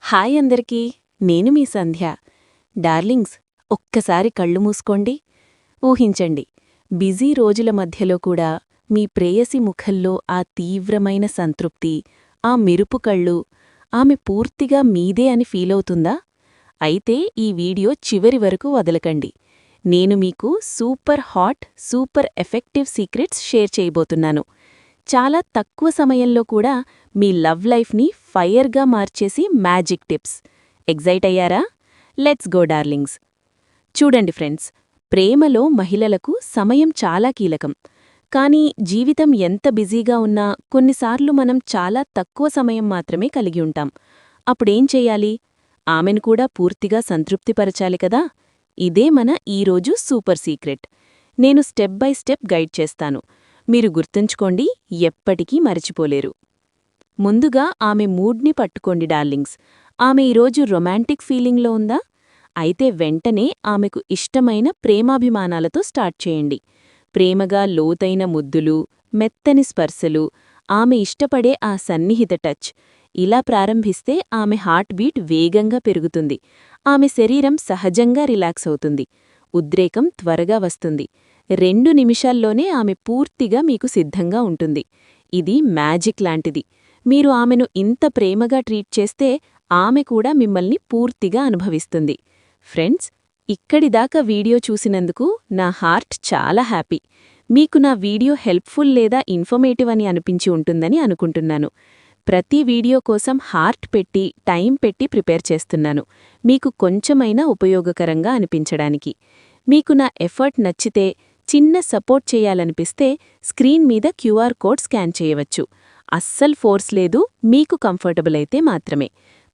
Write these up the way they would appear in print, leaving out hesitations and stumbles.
Hi అందరికీ, నేను మీ సంధ్య. Darlings, ఒక్కసారి కళ్ళు మూసుకోండి. ఊహించండి, బిజీ రోజుల మధ్యలో కూడా మీ ప్రేయసి ముఖంలో ఆ తీవ్రమైన సంతృప్తి, ఆ మెరుపు కళ్ళు, ఆమె పూర్తిగా మీదే అని ఫీలవుతుందా? అయితే ఈ వీడియో చివరి వరకు వదలకండి. నేను మీకు super hot, super effective secrets share చేయబోతున్నాను. చాలా తక్కువ సమయంలో కూడా మీ లవ్ లైఫ్ని ఫైర్గా మార్చేసి మ్యాజిక్ టిప్స్. ఎగ్జైట్ అయ్యారా? Let's go darlings. చూడండి ఫ్రెండ్స్, ప్రేమలో మహిళలకు సమయం చాలా కీలకం. కానీ జీవితం ఎంత బిజీగా ఉన్నా కొన్నిసార్లు మనం చాలా తక్కువ సమయం మాత్రమే కలిగి ఉంటాం. అప్పుడేం చెయ్యాలి? ఆమెను కూడా పూర్తిగా సంతృప్తిపరచాలి కదా. ఇదే మన ఈరోజు సూపర్ సీక్రెట్. నేను స్టెప్ బై స్టెప్ గైడ్ చేస్తాను. మీరు గుర్తుంచుకోండి, ఎప్పటికీ మరచిపోలేరు. ముందుగా ఆమె మూడ్ని పట్టుకోండి డార్లింగ్స్. ఆమె ఈరోజు రొమాంటిక్ ఫీలింగ్లో ఉందా? అయితే వెంటనే ఆమెకు ఇష్టమైన ప్రేమాభిమానాలతో స్టార్ట్ చేయండి. ప్రేమగా లోతైన ముద్దులు, మెత్తని స్పర్శలు, ఆమె ఇష్టపడే ఆ సన్నిహిత టచ్. ఇలా ప్రారంభిస్తే ఆమె హార్ట్ బీట్ వేగంగా పెరుగుతుంది. ఆమె శరీరం సహజంగా రిలాక్స్ అవుతుంది. ఉద్రేకం త్వరగా వస్తుంది. 2 నిమిషాల్లోనే ఆమె పూర్తిగా మీకు సిద్ధంగా ఉంటుంది. ఇది మ్యాజిక్ లాంటిది. మీరు ఆమెను ఇంత ప్రేమగా ట్రీట్ చేస్తే ఆమె కూడా మిమ్మల్ని పూర్తిగా అనుభవిస్తుంది. ఫ్రెండ్స్, ఇక్కడిదాకా వీడియో చూసినందుకు నా హార్ట్ చాలా హ్యాపీ. మీకు నా వీడియో హెల్ప్ఫుల్ లేదా ఇన్ఫర్మేటివ్ అని అనిపించి ఉంటుందని అనుకుంటున్నాను. ప్రతి వీడియో కోసం హార్ట్ పెట్టి, టైం పెట్టి ప్రిపేర్ చేస్తున్నాను, మీకు కొంచెమైనా ఉపయోగకరంగా అనిపించడానికి. మీకు నా ఎఫర్ట్ నచ్చితే, చిన్న సపోర్ట్ చేయాలనిపిస్తే స్క్రీన్ మీద క్యూఆర్ కోడ్ స్కాన్ చేయవచ్చు. అస్సలు ఫోర్స్ లేదు, మీకు కంఫర్టబుల్ అయితే మాత్రమే.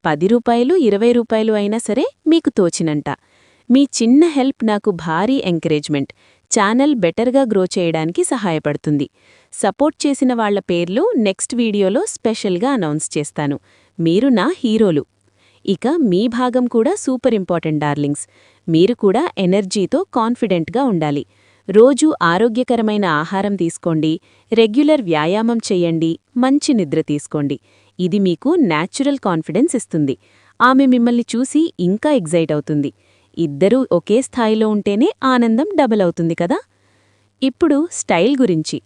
10 రూపాయలు, 20 రూపాయలు అయినా సరే మీకు తోచినంట. మీ చిన్న హెల్ప్ నాకు భారీ ఎంకరేజ్మెంట్. ఛానల్ బెటర్గా గ్రో చేయడానికి సహాయపడుతుంది. సపోర్ట్ చేసిన వాళ్ల పేర్లు నెక్స్ట్ వీడియోలో స్పెషల్గా అనౌన్స్ చేస్తాను. మీరు నా హీరోలు. ఇక మీ భాగం కూడా సూపర్ ఇంపార్టెంట్ డార్లింగ్స్. మీరు కూడా ఎనర్జీతో కాన్ఫిడెంట్గా ఉండాలి. రోజూ ఆరోగ్యకరమైన ఆహారం తీసుకోండి, రెగ్యులర్ వ్యాయామం చెయ్యండి, మంచి నిద్ర తీసుకోండి. ఇది మీకు న్యాచురల్ కాన్ఫిడెన్స్ ఇస్తుంది. ఆమె మిమ్మల్ని చూసి ఇంకా ఎగ్జైట్ అవుతుంది. ఇద్దరూ ఒకే స్థాయిలో ఉంటేనే ఆనందం డబల్ అవుతుంది కదా. ఇప్పుడు స్టైల్ గురించి.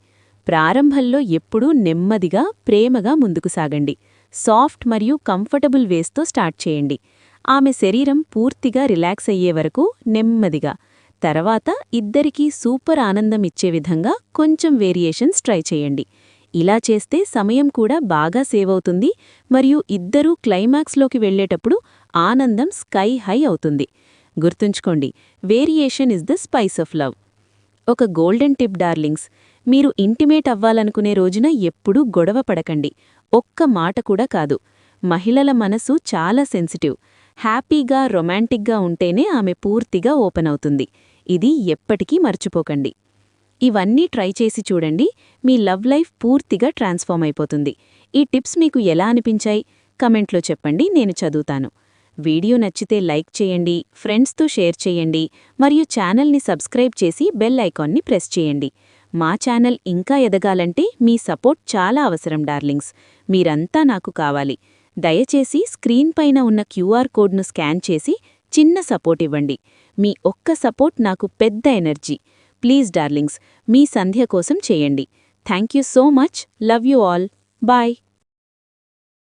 ప్రారంభంలో ఎప్పుడూ నెమ్మదిగా, ప్రేమగా ముందుకు సాగండి. సాఫ్ట్ మరియు కంఫర్టబుల్ వేస్తో స్టార్ట్ చేయండి. ఆమె శరీరం పూర్తిగా రిలాక్స్ అయ్యే వరకు నెమ్మదిగా. తర్వాత ఇద్దరికీ సూపర్ ఆనందం ఇచ్చే విధంగా కొంచెం వేరియేషన్స్ ట్రై చేయండి. ఇలా చేస్తే సమయం కూడా బాగా సేవ్ అవుతుంది మరియు ఇద్దరూ క్లైమాక్స్లోకి వెళ్లేటప్పుడు ఆనందం స్కై హై అవుతుంది. గుర్తుంచుకోండి, variation is the spice of love. ఒక గోల్డెన్ టిప్ డార్లింగ్స్, మీరు ఇంటిమేట్ అవ్వాలనుకునే రోజున ఎప్పుడూ గొడవ పడకండి. ఒక్క మాట కూడా కాదు. మహిళల మనసు చాలా సెన్సిటివ్. హ్యాపీగా, రొమాంటిక్గా ఉంటేనే ఆమె పూర్తిగా ఓపెన్ అవుతుంది. ఇది ఎప్పటికీ మర్చిపోకండి. ఇవన్నీ ట్రై చేసి చూడండి, మీ లవ్ లైఫ్ పూర్తిగా ట్రాన్స్ఫార్మ్ అయిపోతుంది. ఈ టిప్స్ మీకు ఎలా అనిపించాయి? కమెంట్లో చెప్పండి, నేను చదువుతాను. వీడియో నచ్చితే లైక్ చేయండి, ఫ్రెండ్స్తో షేర్ చేయండి మరియు ఛానల్ని సబ్స్క్రైబ్ చేసి బెల్ ఐకాన్ని ప్రెస్ చేయండి. మా ఛానల్ ఇంకా ఎదగాలంటే మీ సపోర్ట్ చాలా అవసరం డార్లింగ్స్. మీరంతా నాకు కావాలి. దయచేసి స్క్రీన్ పైన ఉన్న క్యూఆర్ కోడ్ను స్కాన్ చేసి చిన్న సపోర్ట్ ఇవ్వండి. మీ ఒక్క సపోర్ట్ నాకు పెద్ద ఎనర్జీ. ప్లీజ్ డార్లింగ్స్, మీ సంధ్య కోసం చేయండి. Thank you so much. Love you all. Bye.